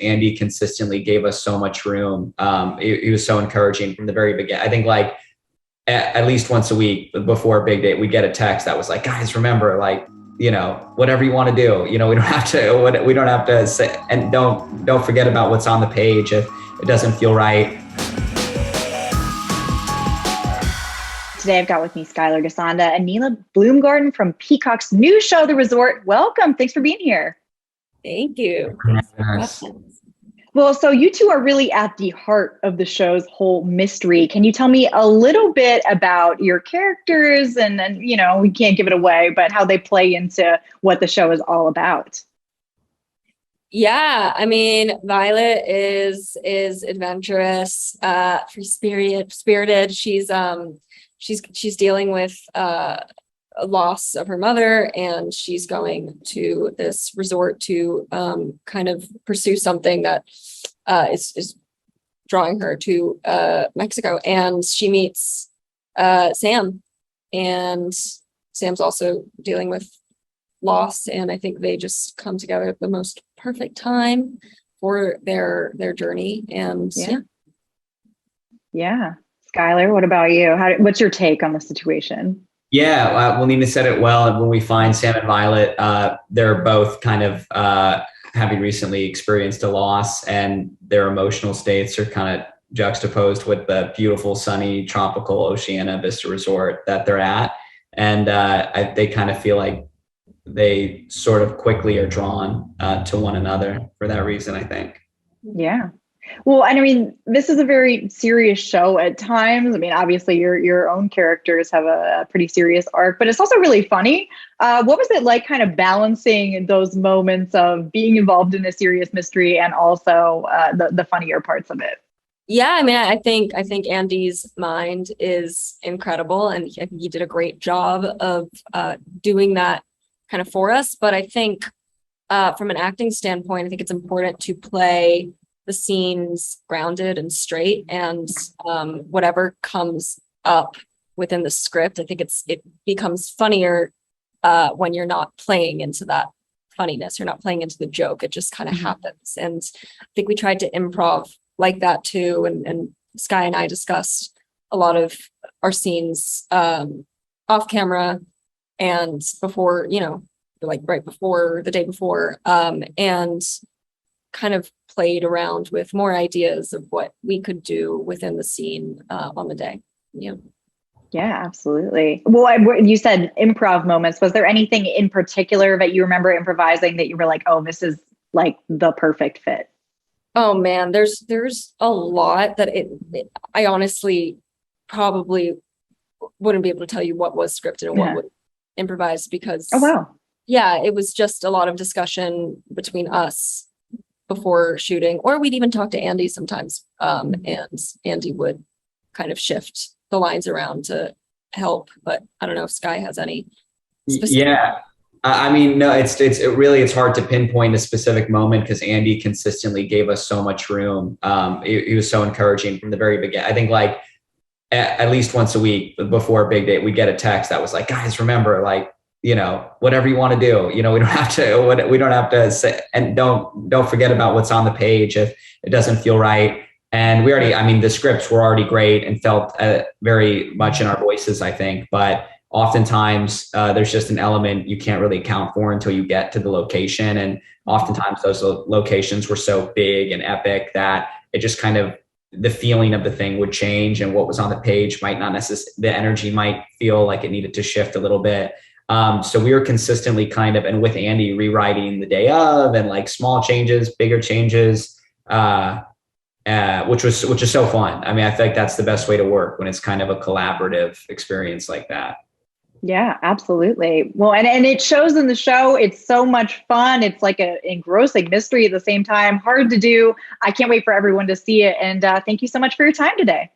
Andy consistently gave us so much room. He was so encouraging from the very beginning. I think like at least once a week before a big date, we'd get a text that was like, guys, remember, like, whatever you want to do, we don't have to say, and don't forget about what's on the page if it doesn't feel right. Today I've got with me Skylar, Gisondo, and 𝐒𝐒𝐄 Bloomgarden from Peacock's new show, The Resort. Welcome. Thanks for being here. Thank you. Yes. Well, so you two are really at the heart of the show's whole mystery. Can you tell me a little bit about your characters and we can't give it away, but how they play into what the show is all about? Yeah, I mean, Violet is adventurous, free-spirited. She's dealing with a loss of her mother, and she's going to this resort to kind of pursue something that is drawing her to Mexico. And she meets Sam, and Sam's also dealing with loss, and I think they just come together at the most perfect time for their journey. And yeah. Skylar, what about you? What's your take on the situation? Yeah, well, Nina said it well. When we find Sam and Violet, they're both kind of having recently experienced a loss, and their emotional states are kind of juxtaposed with the beautiful, sunny, tropical Oceana Vista Resort that they're at. And they kind of feel like they sort of quickly are drawn to one another for that reason, I think. Yeah. Well, and I mean, this is a very serious show at times. I mean, obviously your own characters have a pretty serious arc, but it's also really funny. What was it like kind of balancing those moments of being involved in a serious mystery and also the funnier parts of it? Yeah, I mean, I think Andy's mind is incredible, and I think he did a great job of doing that kind of for us. But I think from an acting standpoint, I think it's important to play the scenes grounded and straight, and whatever comes up within the script, I think it becomes funnier when you're not playing into that funniness. You're not playing into the joke. It just kind of happens. And I think we tried to improv like that too. And Sky and I discussed a lot of our scenes off camera and before, like right before, the day before, and kind of played around with more ideas of what we could do within the scene on the day. Yeah, absolutely. Well, you said improv moments. Was there anything in particular that you remember improvising that you were like, oh, this is like the perfect fit? Oh man, there's a lot that I honestly probably wouldn't be able to tell you what was scripted and what was improvised, because it was just a lot of discussion between us before shooting, or we'd even talk to Andy sometimes, and Andy would kind of shift the lines around to help. But I don't know if Sky has any specific. Yeah, I mean, no, it's hard to pinpoint a specific moment because Andy consistently gave us so much room. He was so encouraging from the very beginning. I think like at least once a week before a big date, we'd get a text that was like, guys, remember, like, whatever you want to do, we don't have to say, and don't forget about what's on the page if it doesn't feel right. And the scripts were already great and felt very much in our voices, I think. But oftentimes there's just an element you can't really account for until you get to the location. And oftentimes those locations were so big and epic that it just kind of, the feeling of the thing would change, and what was on the page might not necessarily, the energy might feel like it needed to shift a little bit. So we were consistently kind of, and with Andy rewriting the day of, and like small changes, bigger changes, which is so fun. I mean, I think that's the best way to work, when it's kind of a collaborative experience like that. Yeah, absolutely. Well, and it shows in the show. It's so much fun. It's like an engrossing mystery at the same time. Hard to do. I can't wait for everyone to see it. And thank you so much for your time today.